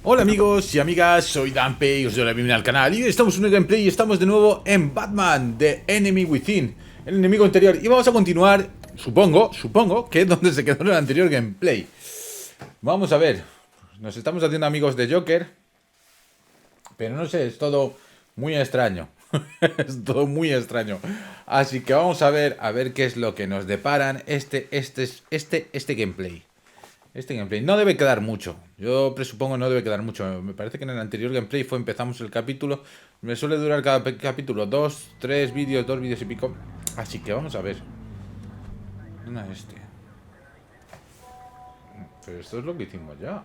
Hola amigos y amigas, soy Dampe y os doy la bienvenida al canal. Y hoy estamos en un gameplay y estamos de nuevo en Batman The Enemy Within, el enemigo interior. Y vamos a continuar, supongo que es donde se quedó en el anterior gameplay. Vamos a ver, nos estamos haciendo amigos de Joker, pero no sé, es todo muy extraño. Es todo muy extraño. Así que vamos a ver qué es lo que nos deparan este gameplay. Este gameplay no debe quedar mucho. Yo presupongo no debe quedar mucho. Me parece que en el anterior gameplay empezamos el capítulo. Me suele durar cada capítulo 2, 3 vídeos, 2 vídeos y pico. Así que vamos a ver. No, este. Pero esto es lo que hicimos ya.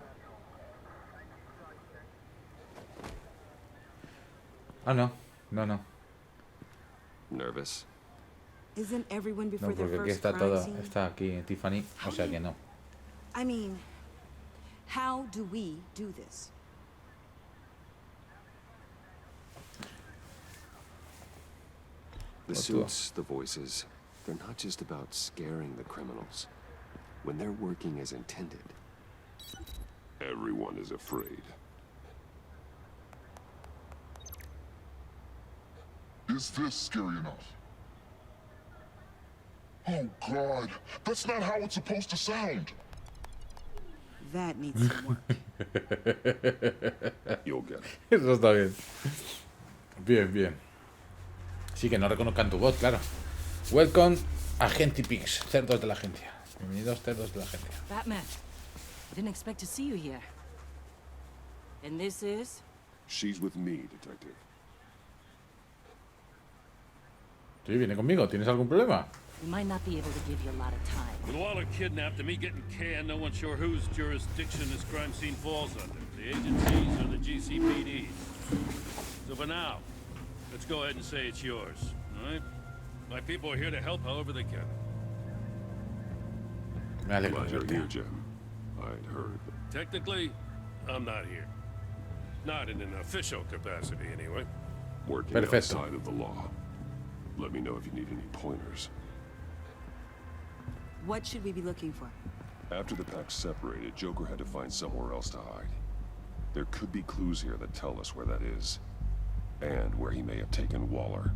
Ah, no. No, Nervous? Isn't everyone before their porque aquí first está crime todo. scene? Está aquí Tiffany. O sea que no. I mean, how do we do this? The suits, the voices, they're not just about scaring the criminals. When they're working as intended, everyone is afraid. Is this scary enough? Oh God, that's not how it's supposed to sound. That needs some work. You'll get it. Eso está bien. Bien. Sí, que no reconozcan tu voz, claro. Welcome, Agenti Pigs, cerdos de la agencia. Bienvenidos, cerdos de la agencia. Batman, I didn't expect to see you here. And this is? She's with me, Detective. Sí, viene conmigo. ¿Tienes algún problema? We might not be able to give you a lot of time. With Waller kidnapped and me getting canned, no one's sure whose jurisdiction this crime scene falls under. The agencies or the GCPD. So for now, let's go ahead and say it's yours, all right? My people are here to help however they can. Me alegro. Glad you're here, Jim. I'd heard. Technically, I'm not here. Not in an official capacity, anyway. Working Perfecto. outside of the law. Let me know if you need any pointers. What should we be looking for? After the pack separated, Joker had to find somewhere else to hide. There could be clues here that tell us where that is. And where he may have taken Waller.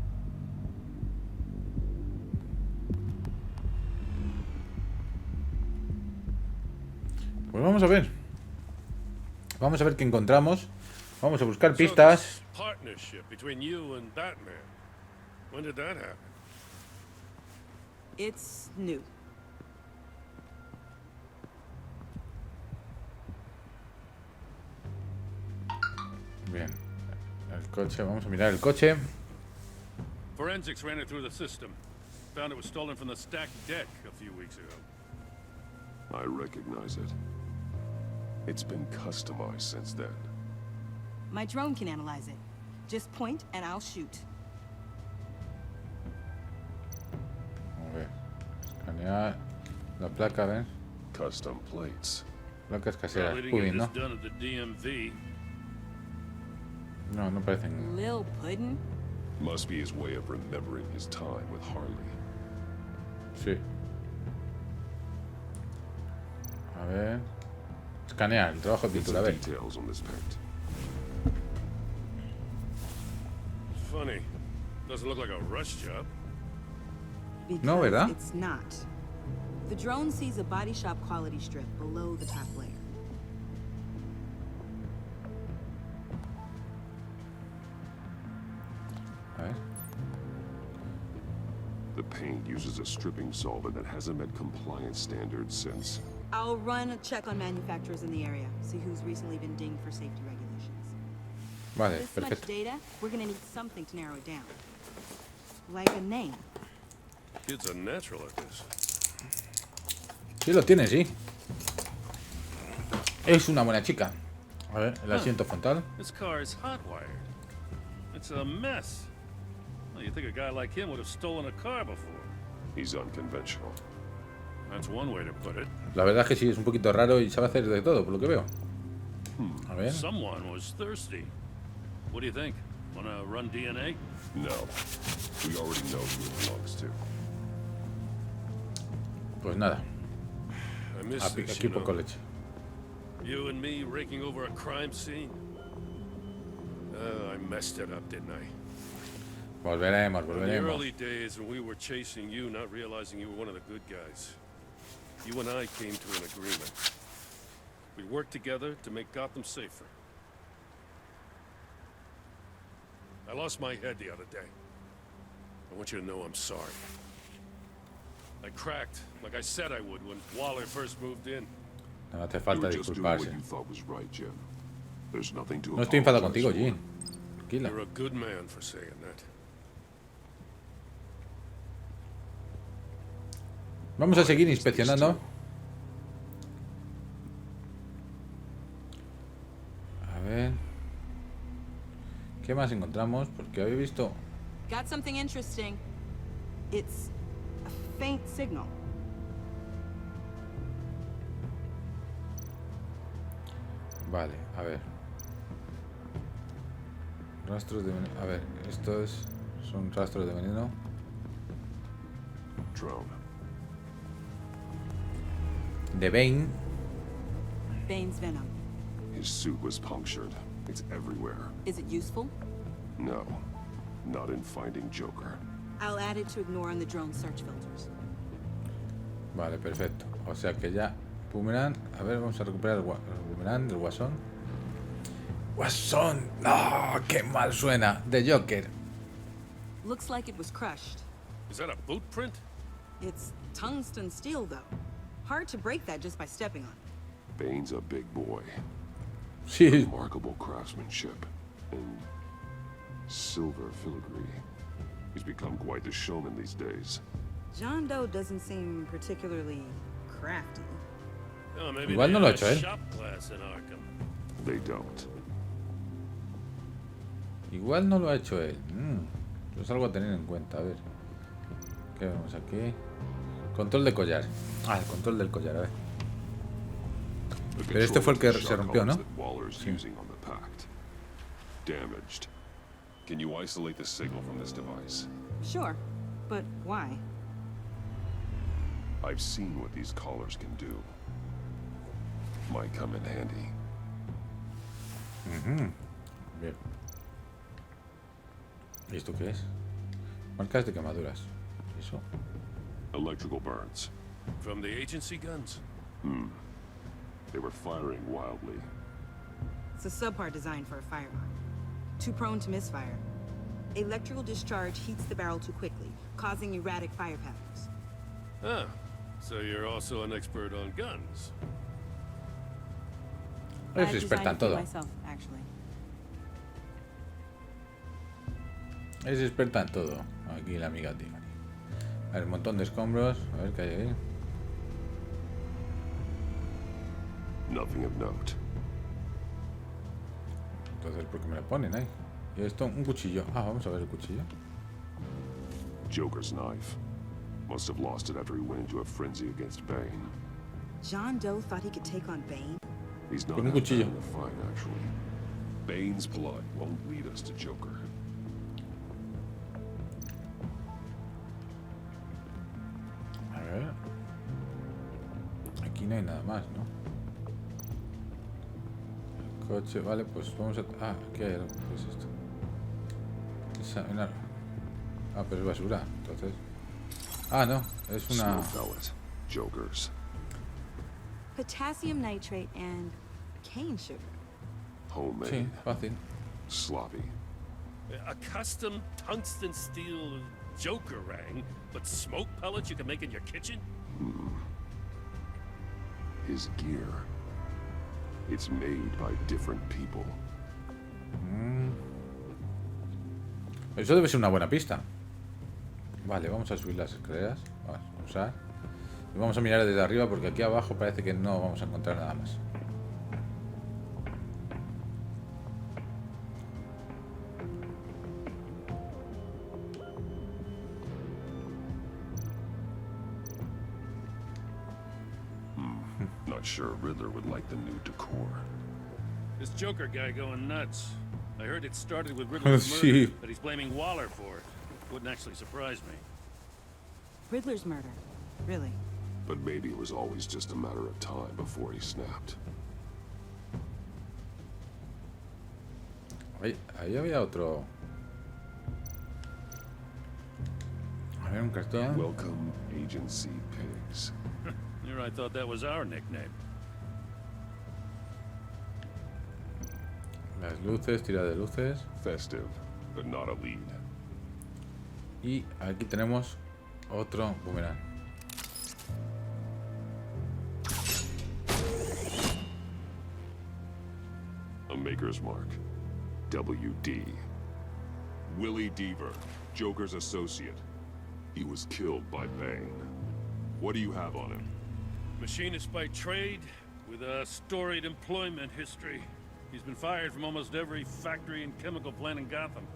Pues vamos a ver. Vamos a ver qué encontramos. Vamos a buscar pistas. So this partnership between you and Batman. When did that happen? It's new. Bien. El coche, vamos a mirar el coche. Forensics ran it through the system. Found it was stolen from the stacked deck a few weeks ago. I recognize it. It's been customized since then. My drone can analyze it. Just point and I'll shoot. A ver. Escanear. La placa, ¿ves? Custom plates. Placas Well, caseras. they didn't get Pudding, ¿no? this done at the DMV. No, no parecen. Lil Puddin'? Must be his way of remembering his time with Harley. Sí. A ver. Escanear, el trabajo de Get pintura. A some ver. details on this paint. Funny. Doesn't look like a rush job. Because No, ¿verdad? it's not. The drone sees a body shop quality strip below the top layer. A ver. The paint uses a stripping solvent that hasn't met compliance standards since. I'll run a check on manufacturers in the area, see who's recently been dinged for safety regulations. Vale, This much perfecto. data, we're gonna need something to narrow it down. Like a name. Kid's a natural at this. Sí, lo tiene, sí. Es una buena chica. A ver, el asiento frontal. This car is hotwired. It's a mess. Well, you'd think a guy like him would have stolen a car before. He's unconventional. That's one way to put it. La verdad es que sí, es un poquito raro y sabe hacer de todo, por lo que veo. A ver. Someone was thirsty. What do you think? Wanna run DNA? No. We already know who it belongs to. Pues nada. I miss Aquí this, you poco know. leche. You and me raking over a crime scene? I messed it up, didn't I? Volveremos, In the volveremos. early days when we were chasing you, not realizing you were one of the good guys, you and I came to an agreement. We worked together to make Gotham safer. I lost my head the other day. I want you to know I'm sorry. I cracked, like I said I would when Waller first moved in. No hace You falta were just doing what disculparse. you thought was right, Jim. There's nothing to No estoy enfadado apologize contigo, for. Jean. Tranquila. You're a good man for saying that. Vamos a seguir inspeccionando. A ver. ¿Qué más encontramos? Porque había visto... Got something interesting. It's a faint signal. Vale, a ver. Rastros de veneno. A ver, estos son rastros de veneno. Drone. De Bane. Bane's venom. His suit was punctured. It's everywhere. Is it useful? No, not in finding Joker. I'll add it to ignore on the drone search filters. Vale, perfecto. O sea que ya... Boomerang. A ver, vamos a recuperar el Boomerang del Guasón. ¡Guasón! ¡No! ¡Qué mal suena! De Joker. Looks like it was crushed. Is that a boot print? It's tungsten steel, though. Hard to break that just by stepping on it. Bane's a big boy. Sí. Remarkable craftsmanship and silver filigree. He's become quite the showman these days. John Doe doesn't seem particularly crafty. Oh, maybe Igual they no lo have ha hecho a él. shop class in Arkham. They don't. Igual no lo ha hecho él. Es algo a tener en cuenta. A ver. ¿Qué vemos aquí? Control de collar. Ah, el control del collar, a ver. The Pero este fue el que control of the se rompió, ¿no? shot collars that Waller's using on the Pact. Damaged. Can you isolate the signal from this device? Sure, but why? I've seen what these collars can do. Might come in handy. Bien. ¿Y esto qué es? Marcas de quemaduras. ¿Y eso? Electrical burns. From the agency guns? They were firing wildly. It's a subpart designed for a firearm. Too prone to misfire. Electrical discharge heats the barrel too quickly, causing erratic fire patterns. Ah, so you're also an expert on guns. Es I've experta en designed a few todo. myself, actually. Es experta en todo. Aquí la amiga Tigari. A ver, un montón de escombros. A ver qué hay ahí. Nothing of note. Entonces, ¿por qué me lo ponen ahí? Y esto, un cuchillo. Ah, vamos a ver el cuchillo. Joker's knife. Must have lost it after he went into a frenzy against Bane. John Doe thought he could take on Bane? He's not Con un that bad cuchillo. in the fight, actually. Bane's blood won't lead us to Joker. A ver. Aquí no hay nada más, ¿no? El coche, vale, pues vamos a... Ah, aquí hay algo. ¿Qué es esto? Ah, pero es basura, entonces... Ah, no, es una... Snow pellet. Joker's. Potassium nitrate and cane sugar. Homemade. Sí, fácil. Sloppy. A custom tungsten steel Joker rang, but smoke pellets you can make in your kitchen? His gear. It's made by different people. Eso debe ser una buena pista. Vale, vamos a subir las escaleras. Vamos a usar. Y vamos a mirar desde arriba porque aquí abajo parece que no vamos a encontrar nada más. Not sure Riddler would like the new decor. This Joker guy going nuts. I heard it started with Riddler's murder, Sí. but he's blaming Waller for it. Wouldn't actually surprise me. Riddler's murder. Really? But maybe it was always just a matter of time before he snapped. Ahí había otro. Había un cartón. Welcome, Agency Pigs. Here I thought that was our nickname. Las luces, tira de luces. Festive, but not a lead. Y aquí tenemos otro boomerang. A maker's mark. WD. Willie Deaver, Joker's associate. He was killed by Bane. What do you have on him? Machinist by trade, with a storied employment history. He's been fired from almost every factory and chemical plant in Gotham.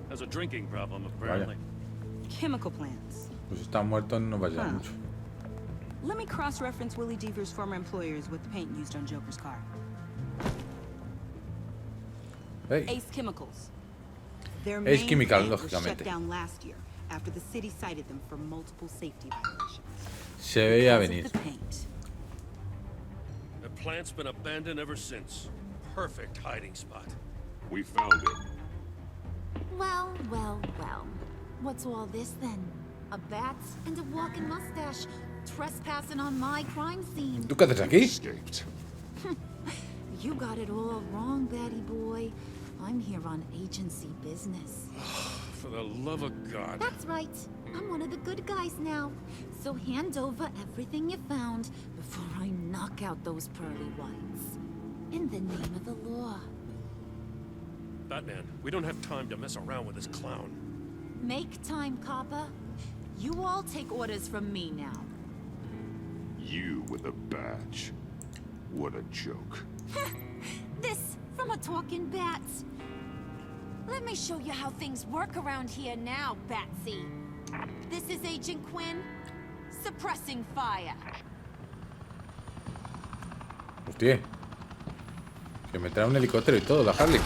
Has a drinking problem, apparently. Chemical plants. Pues está muerto, no vaya Huh. mucho. Let me cross-reference Willie Deaver's former employers with the paint used on Joker's car. Hey, Ace Chemicals. Their Ace main Chemical, plant was shut lógicamente. down last year after the city cited them for multiple safety violations. se veía Because of venir. the paint. The plant's been abandoned ever since. Perfect hiding spot. We found him. Well, well, well. What's all this then? A bat and a walking mustache trespassing on my crime scene. ¿Tú qué haces aquí? Escaped. You got it all wrong, Batty boy. I'm here on agency business. For the love of God. That's right. I'm one of the good guys now. So hand over everything you found before I knock out those pearly whites. In the name of the law. Batman, we don't have time to mess around with this clown. Make time, copper. You all take orders from me now. You with a badge. What a joke. This from a talking bat. Let me show you how things work around here now, Batsy. This is Agent Quinn, suppressing fire. Hostia. Que me trae un helicóptero y todo, la Harley.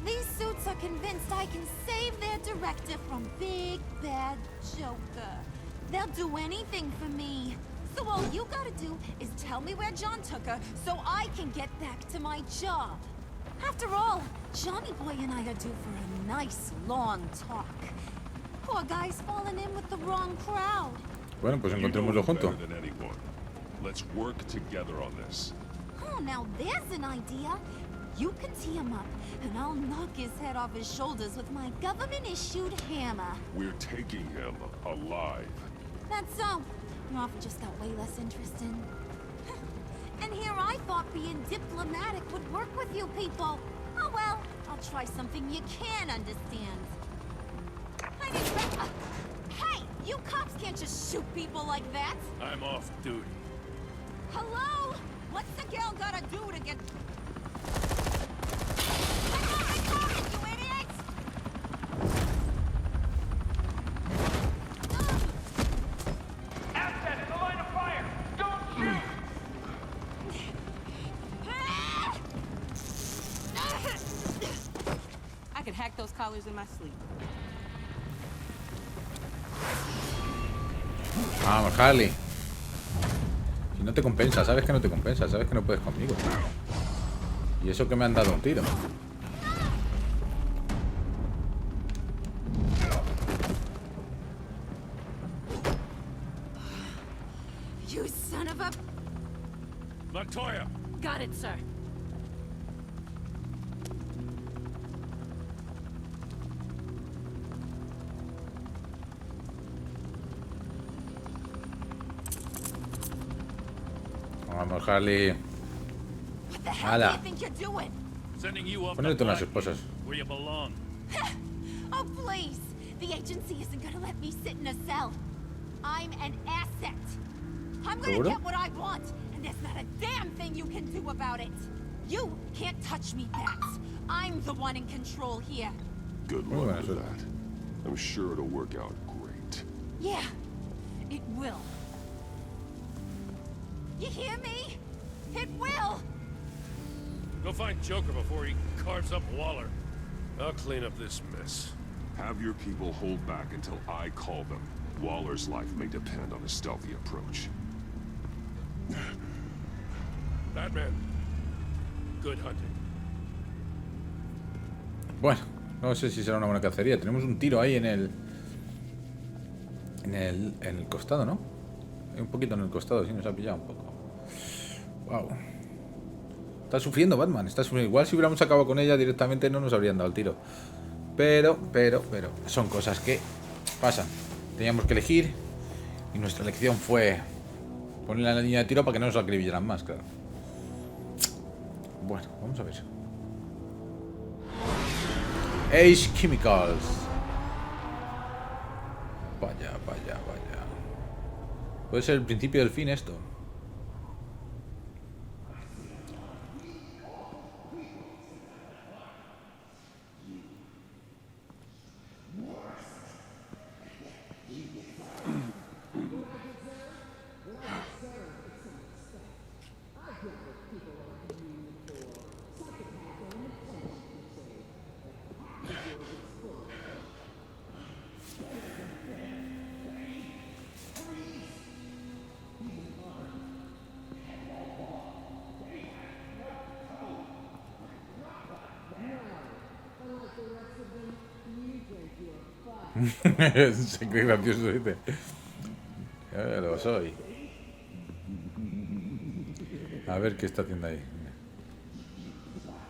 These suits are convinced I can save their director from Big Bad Joker. They'll do anything for me. So all you gotta do is tell me where John took her so I can get back to my job. After all, Johnny Boy and I are due for a nice long talk. Poor guy's fallen in with the wrong crowd. Bueno, pues You know encontrémoslo him junto. better than anyone. Let's work together on this. Oh, now there's an idea. You can tee him up, and I'll knock his head off his shoulders with my government-issued hammer. We're taking him alive. That's so. Your offer just got way less interesting. And here I thought being diplomatic would work with you people. Oh well, I'll try something you can understand. I didn't Hey, you cops can't just shoot people like that. I'm off duty. Hello? What's the girl gotta do to get... Come on, you idiots! Assets in the line of fire! Don't shoot! I could hack those collars in my sleep. Vamos, Harley. Si no te compensa, sabes que no te compensa, sabes que no puedes conmigo. Y eso que me han dado un tiro. You son of a... Montoya! Got it, sir. Vamos, Harley. What the hell Hala. do you think you're doing? Sending you up Ponle to tú las Blackgate, esposas. where you belong. Oh, please! The agency isn't gonna let me sit in a cell. I'm an asset. I'm gonna ¿Seguro? get what I want, and there's not a damn thing you can do about it. You can't touch me, Bats. I'm the one in control here. Good Muy luck buena with suerte. that. I'm sure it'll work out great. Yeah, it will. You hear me? It will! Go find Joker before he carves up Waller. I'll clean up this mess. Have your people hold back until I call them. Waller's life may depend on a stealthy approach. Batman. Good hunting. Bueno, no sé si será una buena cacería. Tenemos un tiro ahí en el costado, ¿no? Un poquito en el costado, sí, nos ha pillado un poco. Wow. Está sufriendo Batman, está sufriendo. Igual si hubiéramos acabado con ella directamente no nos habrían dado el tiro. Pero, son cosas que pasan. Teníamos que elegir y nuestra elección fue ponerla en la línea de tiro para que no nos acribillaran más, claro. Bueno, vamos a ver. Ace Chemicals. Vaya. Puede ser el principio del fin esto. Qué gracioso dice. Ya lo soy. A ver qué está haciendo ahí.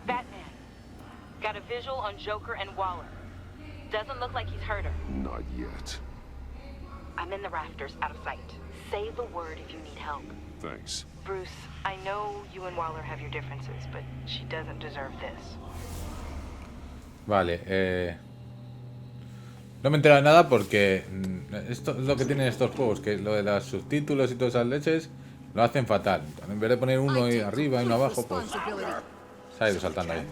Batman. Got a visual on Joker and Waller. Doesn't look like he's hurt her. Not yet. I'm in the rafters, out of sight. Say the word if you need help. Thanks. Bruce, I know you and Waller have your differences, but she doesn't deserve this. Vale, no me he enterado de nada porque esto es lo que tienen estos juegos, que lo de los subtítulos y todas esas leches lo hacen fatal. En vez de poner uno ahí arriba y uno abajo, pues se ha ido saltando ahí.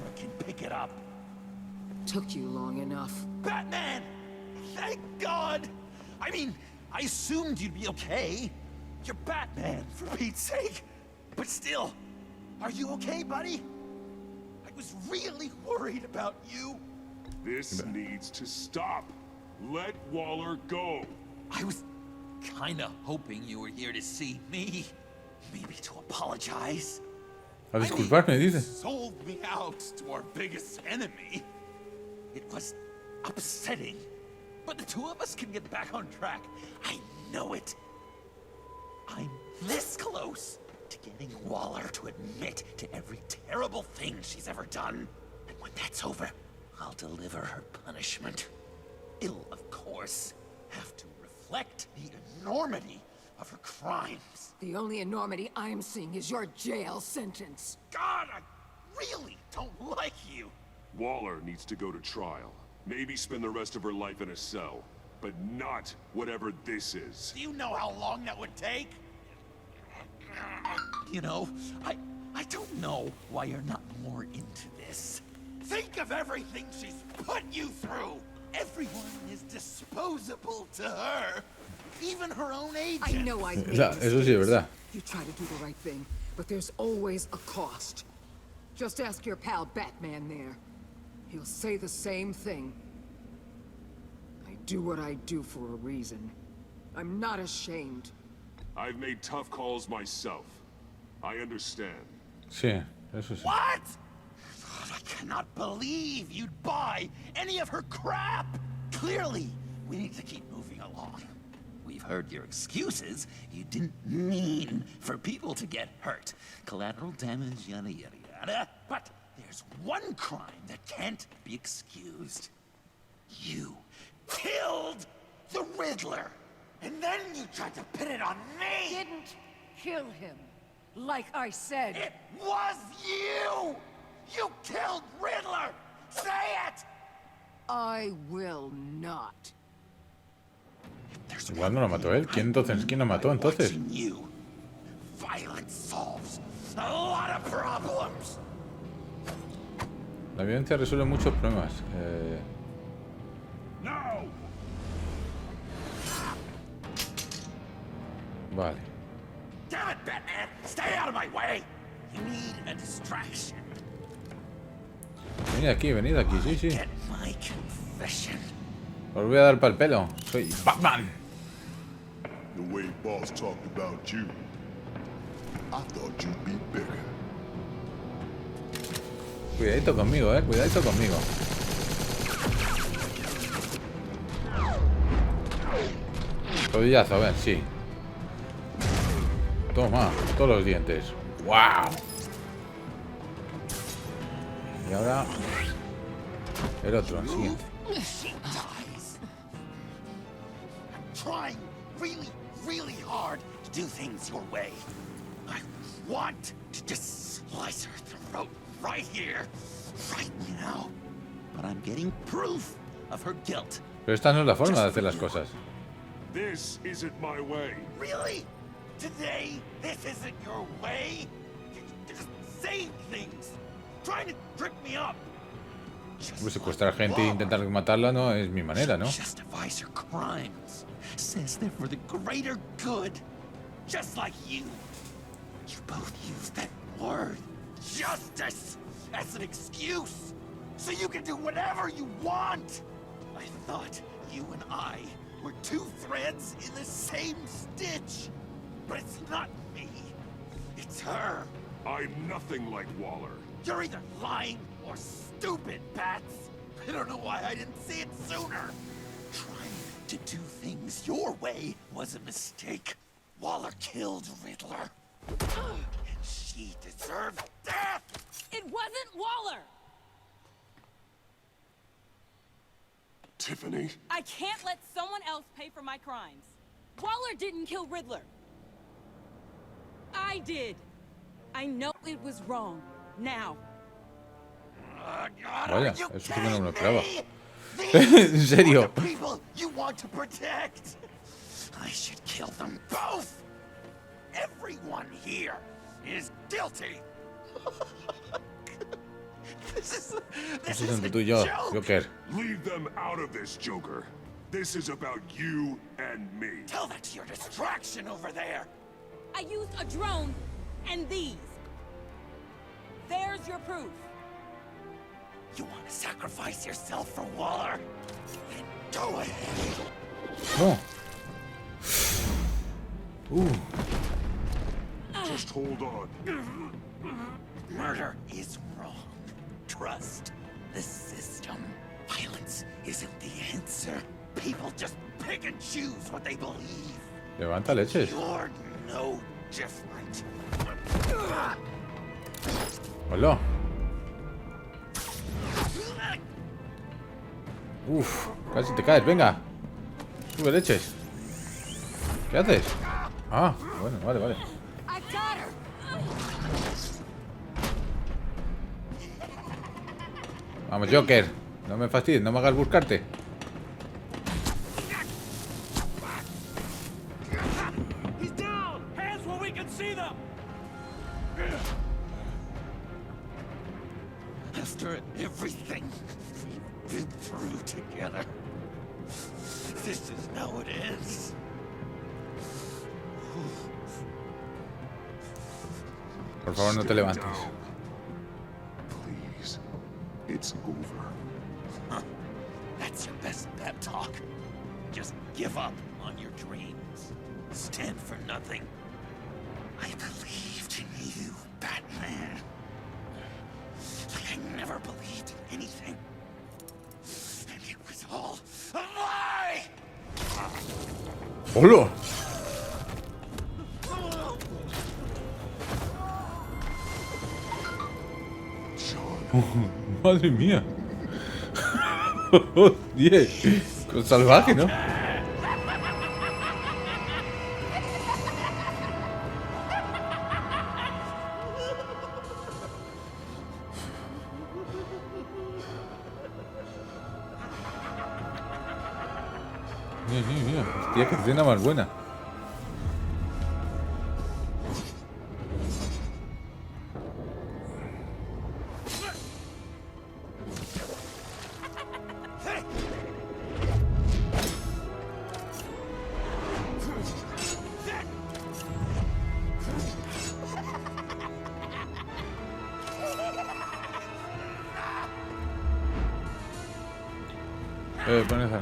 Took you long enough. Batman! Thank God! I mean, I assumed you'd be okay. You're Batman, for Pete's sake. But still, are you okay, buddy? I was really worried about you. This needs to stop. Let Waller go. I was kinda hoping you were here to see me. Maybe to apologize. A disculparme, dice. Sold me out to our biggest enemy. It was upsetting. But the two of us can get back on track. I know it. I'm this close to getting Waller to admit to every terrible thing she's ever done. And when that's over, I'll deliver her punishment. It'll, of course, have to reflect the enormity of her crimes. The only enormity I'm seeing is your jail sentence. God, I really don't like you. Waller needs to go to trial. Maybe spend the rest of her life in a cell. But not whatever this is. Do you know how long that would take? You know, I don't know why you're not more into this. Think of everything she's put you through. Everyone is disposable to her. Even her own agent. I know I made Eso sí es verdad. You try to do the right thing, but there's always a cost. Just ask your pal Batman there. He'll say the same thing. I do what I do for a reason. I'm not ashamed. I've made tough calls myself. I understand. Sí, eso sí. What? God, I cannot believe you'd buy any of her crap. Clearly, we need to keep moving along. We've heard your excuses. You didn't mean for people to get hurt. Collateral damage, yada yada yada. But there's one crime that can't be excused. You killed the Riddler. And then you tried to pin it on me! Didn't kill him. Like I said. It was you! You killed Riddler! Say it! I will not. Igual no lo mató él. ¿Quién entonces? ¿Quién lo mató entonces? You. Violence solves a lot of problems. La violencia resuelve muchos problemas. No. Vale. Damn it, Batman! Stay out of my way! You need a distraction. Venid aquí, sí, sí. Get my confession. Os voy a dar para el pelo. Soy Batman. The way boss talked about you, I thought you'd be bigger. Cuidadito conmigo, cuidadito conmigo. Rodillazo, a ver, sí. Toma, todos los dientes. ¡Wow! Y ahora el otro, el siguiente. She dies. I'm trying really hard to do things your way. I want to just slice her throat right here, right now. But I'm getting proof of her guilt. Pero esta no es la forma de hacer las cosas. This isn't my way. Really? Today, this isn't your way? You're just saying things, trying to trip me up. Pues secuestrar gente e intentar matarla no es mi manera, ¿no? Justifies her crimes. Says they're for the greater good. Just like you. You both use that word, justice, as an excuse. So you can do whatever you want. I thought you and I were two threads in the same stitch. But it's not me. It's her. I'm nothing like Waller. You're either lying or stupid, Bats. I don't know why I didn't see it sooner. Trying to do things your way was a mistake. Waller killed Riddler. And she deserved death! It wasn't Waller! Tiffany? I can't let someone else pay for my crimes. Waller didn't kill Riddler. I did. I know it was wrong. Now. Vaya, eso sí que no me lo esperaba. En serio. People you want to protect. I should kill them both. Everyone here is guilty. This Eso is es a entre tú y yo, joke. Joker. Leave them out of this, Joker. This is about you and me. Tell that to your distraction over there. I used a drone and these. There's your proof. You want to sacrifice yourself for Waller? Then go ahead. No. Just hold on. Murder is wrong. Trust the system. Violence isn't the answer. People just pick and choose what they believe. Levanta leches. You're no different. Hola. Uf, casi te caes, venga. Sube leches. ¿Qué haces? Ah, bueno, vale, vale. I got her! Vamos, Joker. No me fastidies, no me hagas buscarte. He's down! Hands where we can see them! After everything we've been through together, this is how it is. Por favor, no te levantes. Down. Please. It's over. Huh. That's your best pep talk. Just give up on your dreams. Stand for nothing. I believed in you, Batman. Like I never believed in anything. And it was all a lie! ¡Hola! Madre mía. Hostia, con salvaje, ¿no? Mira. Hostia, qué escena más buena. Pon esa.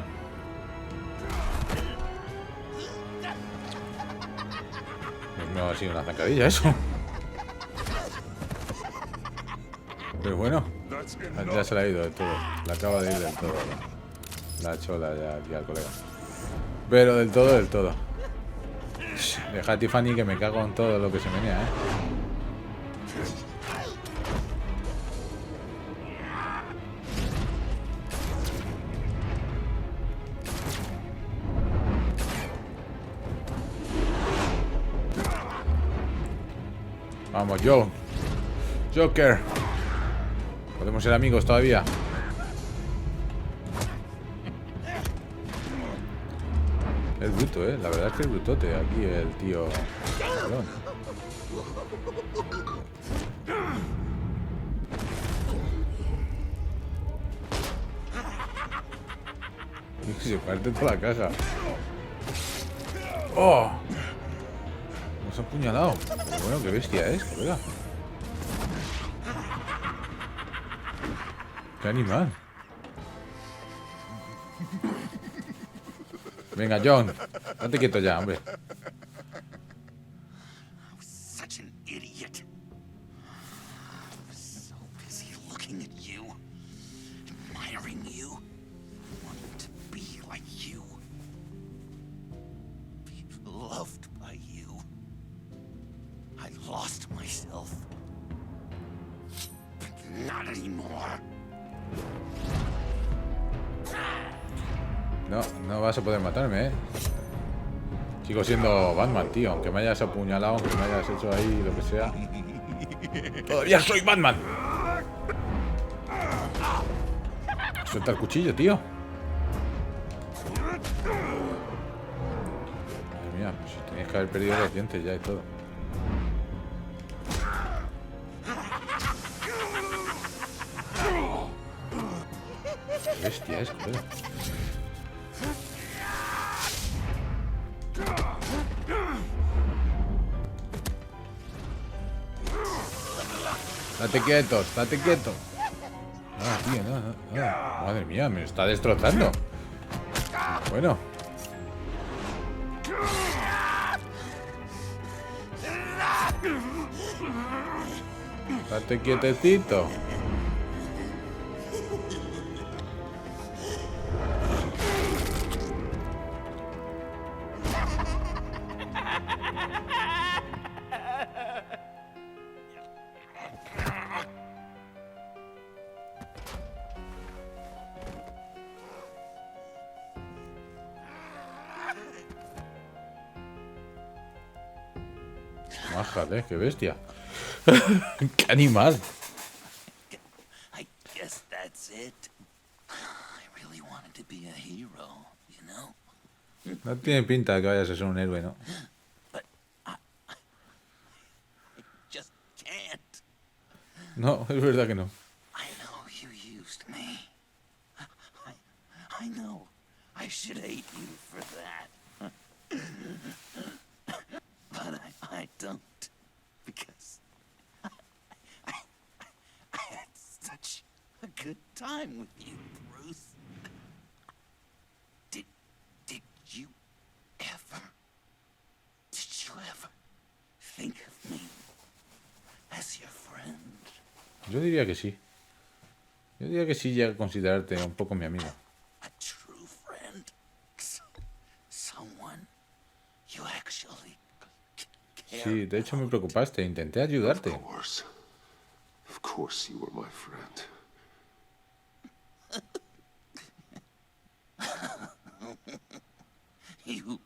No ha sido una zancadilla eso. Pero bueno, ya se la ha ido del todo. La acaba de ir del todo. La chola ya aquí al colega. Pero del todo, del todo. Deja a Tiffany que me cago en todo lo que se menea, ¿eh? Vamos, Joker. Podemos ser amigos todavía. Es bruto, la verdad es que es brutote aquí el tío. Y se parte toda la caja. ¡Oh! Nos ha apuñalado. Pero bueno, qué bestia es, colega. ¡Qué animal! Venga, John. Date quieto ya, hombre. Such an idiot. I was so busy looking at you, admiring you, wanting to be like you, be loved by you. I lost myself. But not anymore. No, no vas a poder matarme, Sigo siendo Batman, tío. Aunque me hayas apuñalado, aunque me hayas hecho ahí lo que sea. ¡Todavía soy Batman! Suelta el cuchillo, tío. Madre mía, pues tenías que haber perdido los dientes ya y todo. Qué bestia es, joder. Date quieto, date quieto. Ah, tío, no. Madre mía, me está destrozando. Bueno. Date quietecito. Májale, qué bestia. Qué animal. I guess that's it. I really wanted to be a hero, you know? No tiene pinta de que vayas a ser un héroe, ¿no? But I just can't. No, es verdad que no. I know you used me. I know. I should hate you for that. But I don't. Because I had such a good time with you, Bruce. Did you ever think of me as your friend? Yo diría que sí. Yo diría que sí llega a considerarte un poco mi amigo. A true friend? Someone you actually care. Sí, de hecho me preocupaste. Intenté ayudarte. Of course you were my friend. You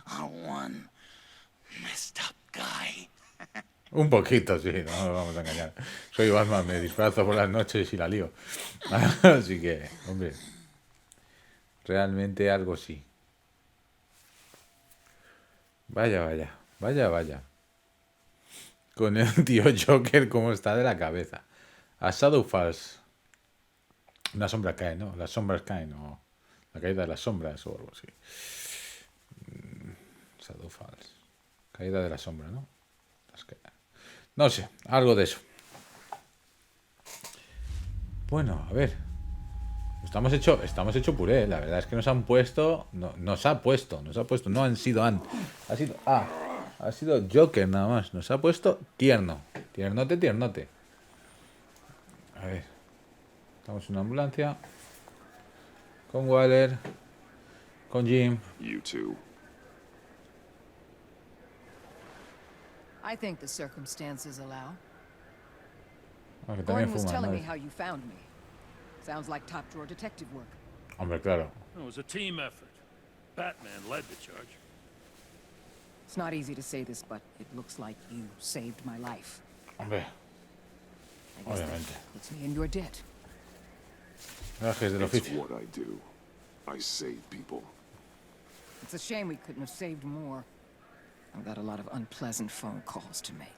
are one messed up guy. Un poquito, sí, no nos vamos a engañar. Soy Batman, me disfrazo por las noches y la lío. Así que, hombre, realmente algo sí. Vaya. Con el tío Joker como está de la cabeza. A Shadow Falls. Una sombra cae, ¿no? Las sombras caen, o la caída de las sombras o algo así. Shadow Falls. Caída de la sombra, ¿no? No sé, algo de eso. Bueno, a ver. Estamos hecho puré, la verdad es que nos han puesto. No, nos ha puesto. No han sido han. Ha sido Ha sido Joker nada más. Nos ha puesto tierno. Tiernote, tiernote. A ver. Estamos en una ambulancia. Con Waller. Con Jim. You two. I think the circumstances allow. Ah, que también Gordon was fuma, telling ¿no? me how you found me. Sounds like top drawer detective work. Hombre, claro. It was a team effort. Batman led the charge. It's not easy to say this, but it looks like you saved my life. Hombre, I guess that obviamente. puts me in your debt. Gajes del It's oficio. what I do. I save people. It's a shame we couldn't have saved more. I've got a lot of unpleasant phone calls to make.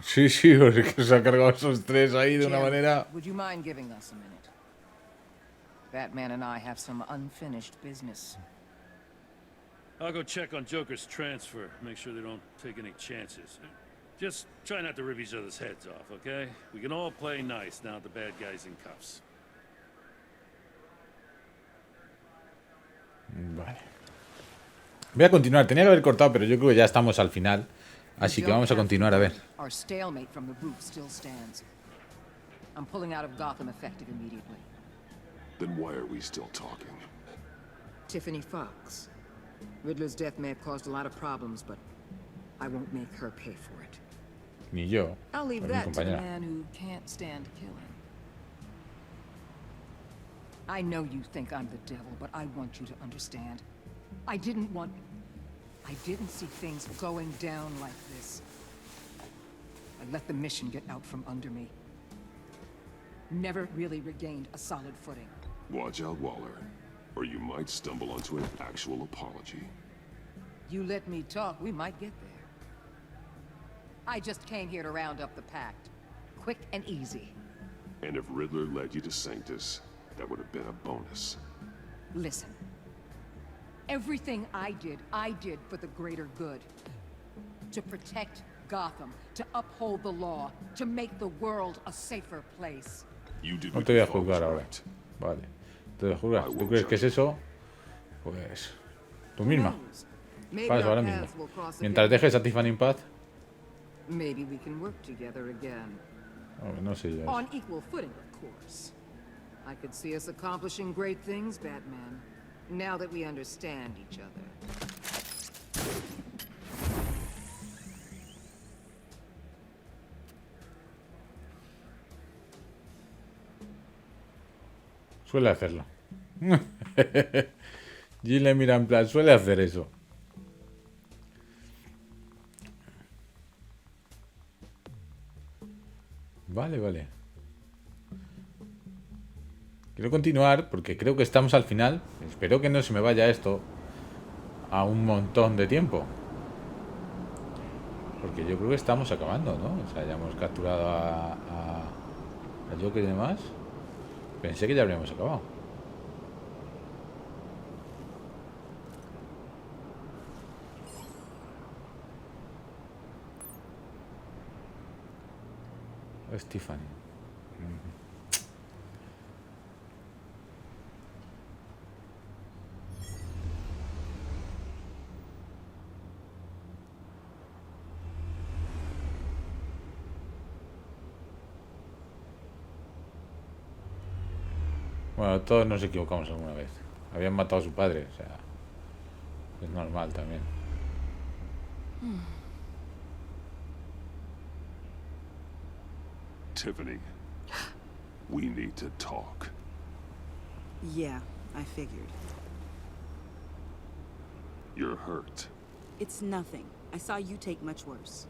Sí, sí, porque se ha cargado esos tres ahí de una Jim, manera. would you mind giving us a minute? Batman and I have some unfinished business. I'll go check on Joker's transfer, make sure they don't take any chances. Just try not to rip each other's heads off, okay? We can all play nice now that the bad guy's in cuffs. Vale. Voy a continuar. Tenía que haber cortado, pero yo creo que ya estamos al final. Así que vamos a continuar a ver. Our stalemate from the roof still stands. I'm pulling out of Gotham effective immediately. Then why are we still talking? Tiffany Fox. Riddler's death may have caused a lot of problems, but I won't make her pay for it. Ni yo. I'll leave Pues mi that to the compañera. man who can't stand killing. I know you think I'm the devil, but I want you to understand. I didn't see things going down like this. I let the mission get out from under me. Never really regained a solid footing. Watch out, Waller, or you might stumble onto an actual apology. You let me talk, we might get there. I just came here to round up the pact. Quick and easy. And if Riddler led you to Sanctus, that would have been a bonus. Listen. Everything I did for the greater good. To protect Gotham, to uphold the law, to make the world a safer place. You did No what te voy you a thought was juzgar ahora. right. Vale. Te juzgas. ¿Tú crees que es eso? Pues tú misma. Maybe Paso our ahora paths mismo. will cross Mientras again. dejes a Tiffany en paz. Maybe we can work together again. No sé yo. On equal footing, of course. I could see us accomplishing great things, Batman. Now that we understand each other. Suele hacerlo. Jill le mira en plan, suele hacer eso. Vale, vale. Quiero continuar porque creo que estamos al final. Espero que no se me vaya esto a un montón de tiempo. Porque yo creo que estamos acabando, ¿no? O sea, ya hemos capturado a Joker y demás. Pensé que ya habríamos acabado. Stephanie. Bueno, todos nos equivocamos alguna vez. Habían matado a su padre, o sea, es normal también. Tiffany, we need to talk. Yeah, I figured. You're hurt. It's nothing. I saw you take much worse.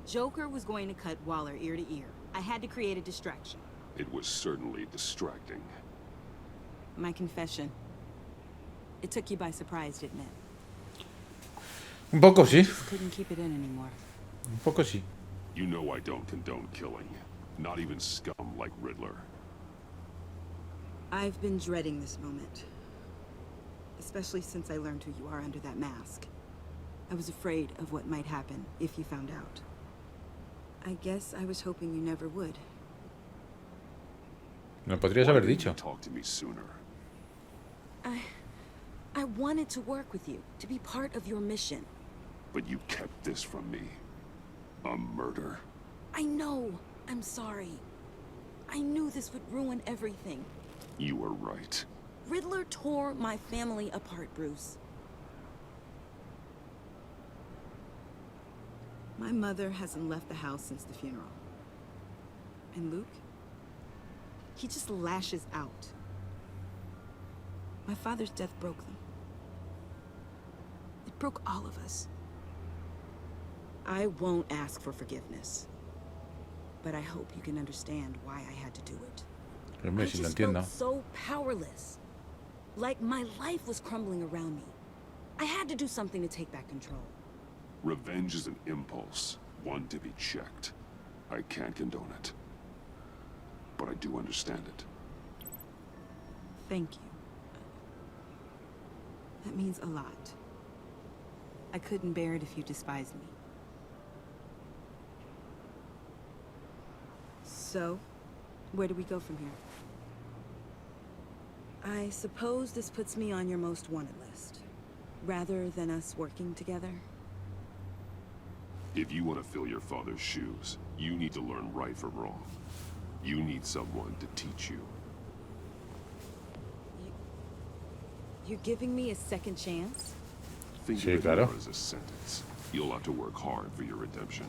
Joker was going to cut Waller ear to ear. I had to create a distraction. It was certainly distracting. My confession. It took you by surprise, didn't it? Un poco sí, Couldn't keep it in anymore. un poco sí. You know I don't condone killing. Not even scum like Riddler. I've been dreading this moment. Especially since I learned who you are under that mask. I was afraid of what might happen if you found out. I guess I was hoping you never would. Me lo podrías Why haber didn't dicho. you talk to me sooner? I wanted to work with you, to be part of your mission. But you kept this from me. A murder. I know. I'm sorry. I knew this would ruin everything. You were right. Riddler tore my family apart, Bruce. My mother hasn't left the house since the funeral. And Luke? He just lashes out. My father's death broke them. It broke all of us. I won't ask for forgiveness. But I hope you can understand why I had to do it. I just felt so powerless. Like my life was crumbling around me. I had to do something to take back control. Revenge is an impulse, one to be checked. I can't condone it. But I do understand it. Thank you. That means a lot. I couldn't bear it if you despised me. So, where do we go from here? I suppose this puts me on your most wanted list, rather than us working together. If you want to fill your father's shoes, you need to learn right from wrong. You need someone to teach you. You're giving me a second chance? Think of it more as a sentence. You'll have to work hard for your redemption.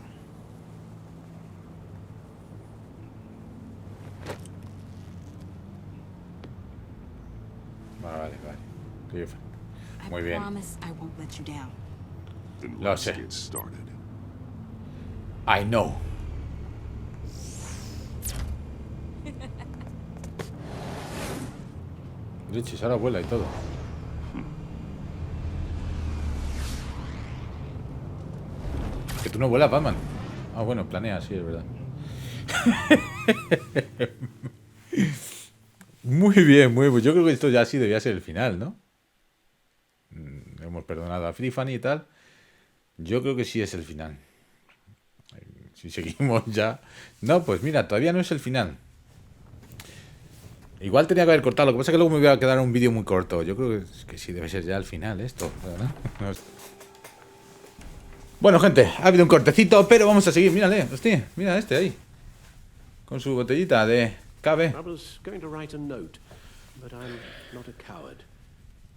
Vale. Muy I bien. promise I won't let you down. Then Lo let's sé. get started. I know. Leches, ahora vuela y todo. Que tú no vuelas, Batman. Ah, bueno, planea, sí, es verdad. Muy bien, muy bien. Yo creo que esto ya sí debía ser el final, ¿no? Hemos perdonado a Free Fanny y tal. Yo creo que sí es el final. Si seguimos ya... No, pues mira, todavía no es el final. Igual tenía que haber cortado. Lo que pasa es que luego me voy a quedar un vídeo muy corto. Yo creo que sí debe ser ya el final esto, ¿verdad? No es... Bueno, gente, ha habido un cortecito, pero vamos a seguir. Mírale, hostia, mira este ahí. Con su botellita de cave. I was going to write a note, but I'm not a coward.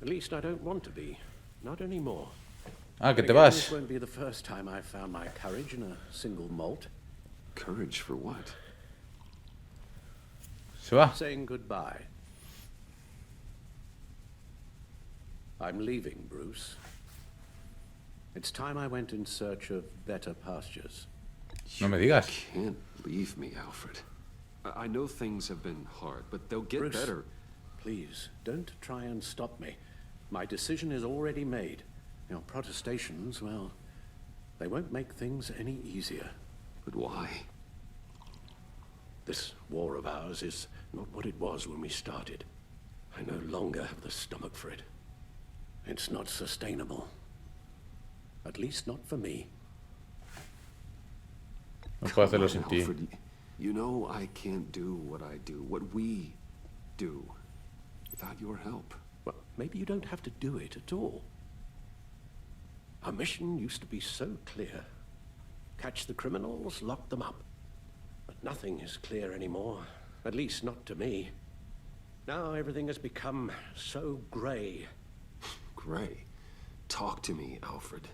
At least I don't want to be. Not anymore. Ah, que te vas. This won't be the first time I've found my courage in a single malt. Courage for what? Se va. Saying goodbye. I'm leaving, Bruce. It's time I went in search of better pastures. No me digas. You can't leave me, Alfred. I know things have been hard, but they'll get Bruce, better. Please, don't try and stop me. My decision is already made. Your protestations, well, they won't make things any easier. But why? This war of ours is not what it was when we started. I no longer have the stomach for it. It's not sustainable. At least not for me. No puedo hacerlo sin ti. Alfred, you know I can't do what I do, what we do, without your help. Well, maybe you don't have to do it at all. Our mission used to be so clear. Catch the criminals, lock them up. But nothing is clear anymore. At least not to me. Now everything has become so grey. Gray, talk to me, Alfred.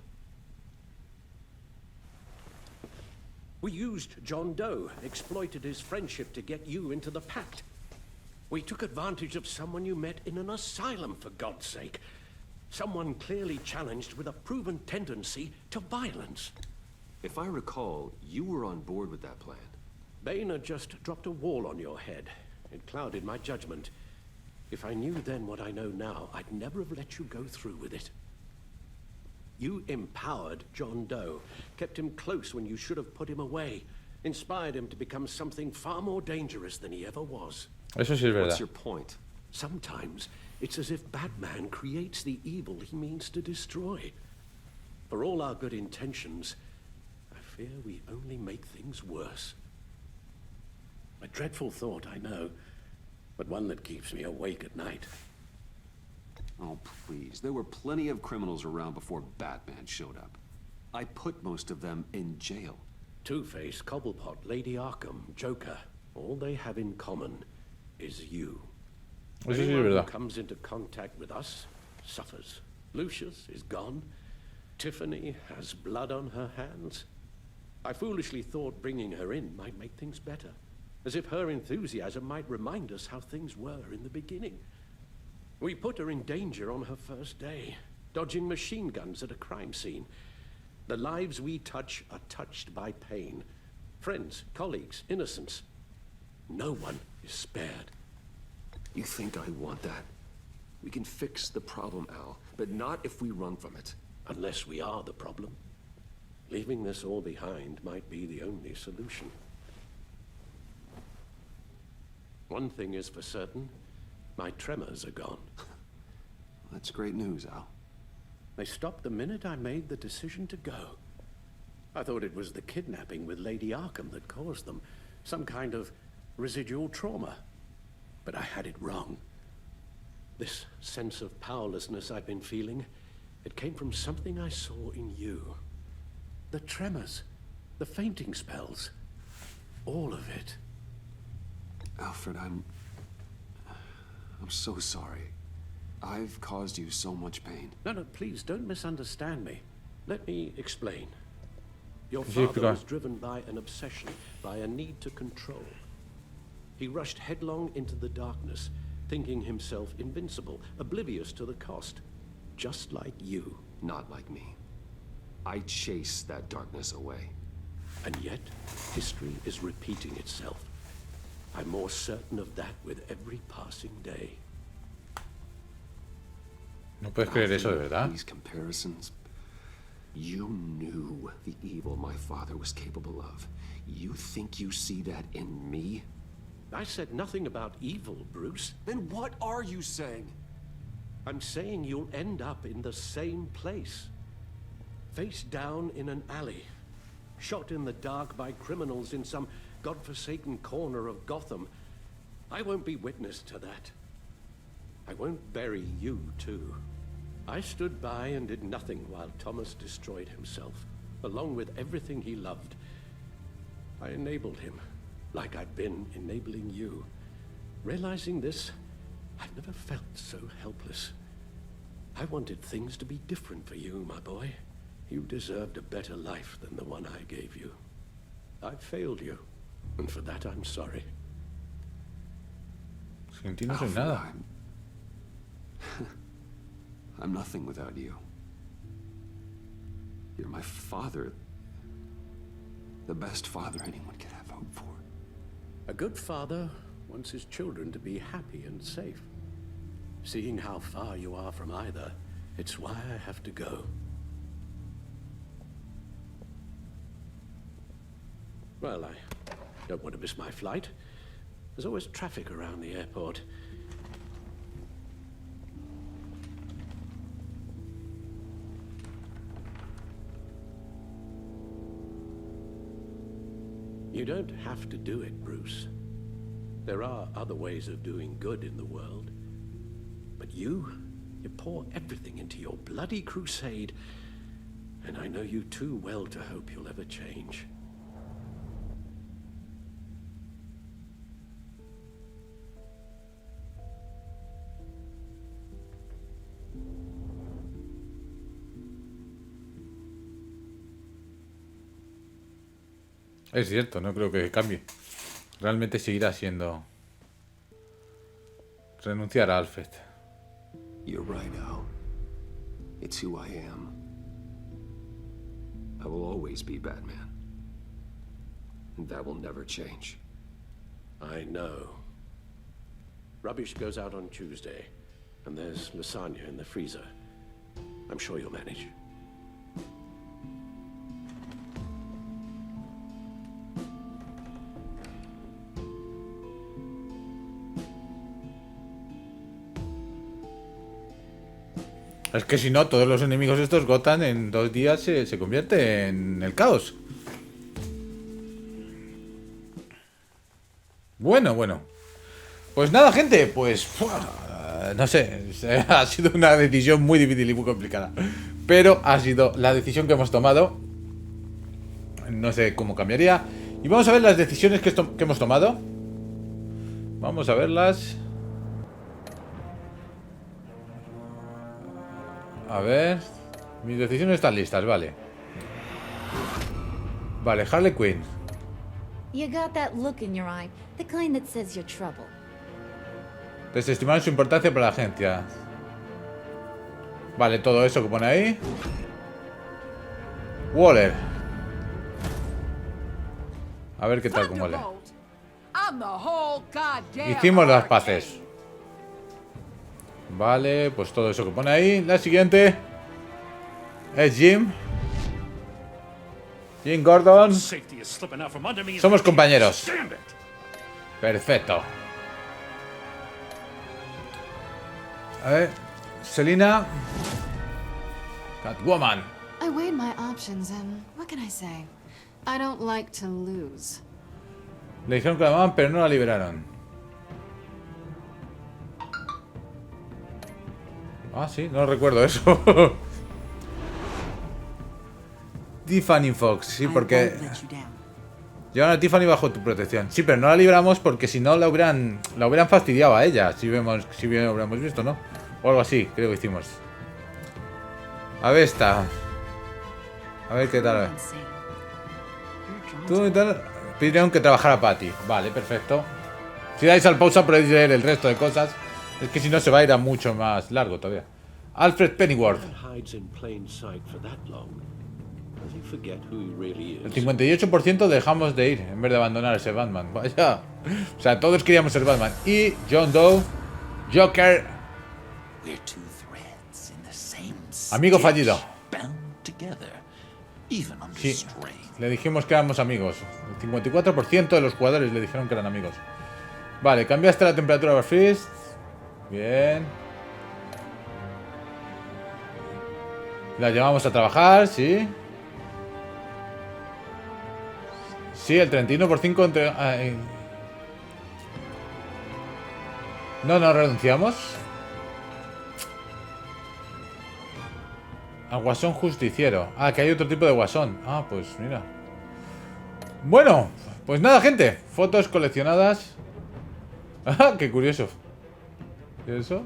We used John Doe, exploited his friendship to get you into the pact. We took advantage of someone you met in an asylum, for God's sake. Someone clearly challenged with a proven tendency to violence. If I recall, you were on board with that plan. Bane had just dropped a wall on your head. It clouded my judgment. If I knew then what I know now, I'd never have let you go through with it. You empowered John Doe, kept him close when you should have put him away, inspired him to become something far more dangerous than he ever was. Eso sí es verdad. What's your point? Sometimes it's as if Batman creates the evil he means to destroy. For all our good intentions, I fear we only make things worse. A dreadful thought, I know, but one that keeps me awake at night. Oh, please. There were plenty of criminals around before Batman showed up. I put most of them in jail. Two-Face, Cobblepot, Lady Arkham, Joker, all they have in common is you. Eso sí es Anyone who verdad. comes into contact with us suffers. Lucius is gone. Tiffany has blood on her hands. I foolishly thought bringing her in might make things better, as if her enthusiasm might remind us how things were in the beginning. We put her in danger on her first day, dodging machine guns at a crime scene. The lives we touch are touched by pain. Friends, colleagues, innocents. No one is spared. You think I want that? We can fix the problem, Al, but not if we run from it. Unless we are the problem. Leaving this all behind might be the only solution. One thing is for certain, my tremors are gone. That's great news, Al. They stopped the minute I made the decision to go. I thought it was the kidnapping with Lady Arkham that caused them, some kind of residual trauma. But I had it wrong. This sense of powerlessness I've been feeling, it came from something I saw in you. The tremors, the fainting spells, all of it. Alfred, I'm so sorry. I've caused you so much pain. No, please, don't misunderstand me. Let me explain. Your Sí, father explica. was driven by an obsession, by a need to control. He rushed headlong into the darkness, thinking himself invincible, oblivious to the cost. Just like you. Not like me. I chase that darkness away. And yet, history is repeating itself. I'm more certain of that with every passing day. No puedes creer eso, de verdad. These comparisons. You knew the evil my father was capable of. You think you see that in me? I said nothing about evil, Bruce. Then what are you saying? I'm saying you'll end up in the same place. Face down in an alley. Shot in the dark by criminals in some godforsaken corner of Gotham. I won't be witness to that. I won't bury you, too. I stood by and did nothing while Thomas destroyed himself, along with everything he loved. I enabled him, like I'd been enabling you. Realizing this, I've never felt so helpless. I wanted things to be different for you, my boy. You deserved a better life than the one I gave you. I failed you, and for that I'm sorry. Sin ti no soy nada. I'm nothing without you. You're my father. The best father anyone could have hoped for. A good father wants his children to be happy and safe. Seeing how far you are from either, it's why I have to go. Well, I don't want to miss my flight. There's always traffic around the airport. You don't have to do it, Bruce. There are other ways of doing good in the world. But you pour everything into your bloody crusade, and I know you too well to hope you'll ever change. Es cierto, no creo que cambie. Realmente seguirá siendo renunciar a Alfred. You're right, Al. It's who I am. I will always be Batman. And that will never change. I know. Rubbish goes out on Tuesday, and there's lasagna in the freezer. I'm sure you'll manage. Es que si no, todos los enemigos estos Gotham en 2 días se convierte en el caos. Bueno. Pues nada, gente, pues no sé, ha sido una decisión muy difícil y muy complicada. pero ha sido la decisión que hemos tomado. No sé cómo cambiaría. Y vamos a ver las decisiones que hemos tomado. Vamos a verlas. A ver. Mis decisiones están listas, vale. Vale, Harley Quinn. You got that look in your eye, the kind that says you're trouble. Desestimar su importancia para la agencia. Vale, todo eso que pone ahí. Waller. A ver qué tal con Waller. Hicimos las paces. Vale, pues todo eso que pone ahí. La siguiente es Jim. Jim Gordon. Somos compañeros. Perfecto. A ver, Selina. Catwoman. I weighed my options and what can I say? I don't like to lose. Le dijeron que la amaban, pero no la liberaron. Ah, sí, no recuerdo eso. Tiffany Fox, sí, porque llevan a Tiffany bajo tu protección. Sí, pero no la libramos porque si no la hubieran fastidiado a ella. Si hubiéramos visto, ¿no? O algo así, creo que hicimos. A ver esta. A ver qué tal. Tú y tal. Pidieron que trabajara Patty. Vale, perfecto. Si dais al pausa podéis leer el resto de cosas. Es que si no se va a ir a mucho más largo todavía. Alfred Pennyworth. El 58% dejamos de ir en vez de abandonar ese Batman. Vaya. O sea, todos queríamos ser Batman. Y John Doe, Joker. Amigo fallido. Sí, le dijimos que éramos amigos. El 54% de los jugadores le dijeron que eran amigos. Vale, cambiaste la temperatura de Freeze. Bien. La llevamos a trabajar, sí. Sí, el 31% entre... No renunciamos. Al guasón justiciero. Ah, que hay otro tipo de guasón. Ah, pues mira. Bueno, pues nada, gente. Fotos coleccionadas. Ah, qué curioso. ¿Qué es eso?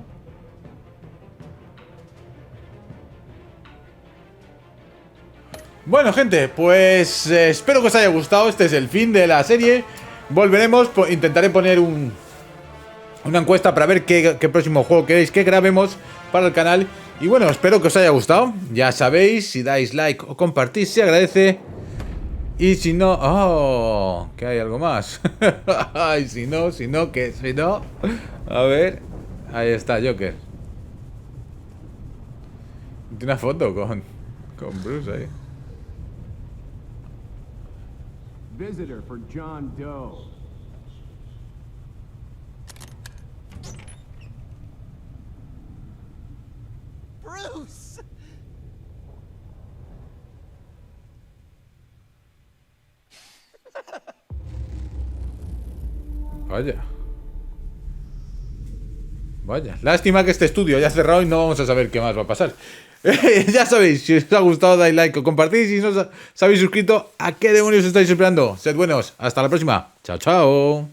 Bueno, gente, pues espero que os haya gustado. Este es el fin de la serie. Volveremos, intentaré poner una encuesta para ver qué próximo juego queréis que grabemos para el canal. Y bueno, espero que os haya gustado. Ya sabéis, si dais like o compartís se agradece. Y si no... ¡Oh! Que hay algo más. Ay, si no... A ver... Ahí está, Joker. Tiene una foto con Bruce ahí. Visitor for John Doe. Bruce! Vaya, lástima que este estudio ya ha cerrado y no vamos a saber qué más va a pasar. Ya sabéis, si os ha gustado dais like o compartís. Y si no os habéis suscrito, ¿a qué demonios estáis esperando? Sed buenos, hasta la próxima. Chao, chao.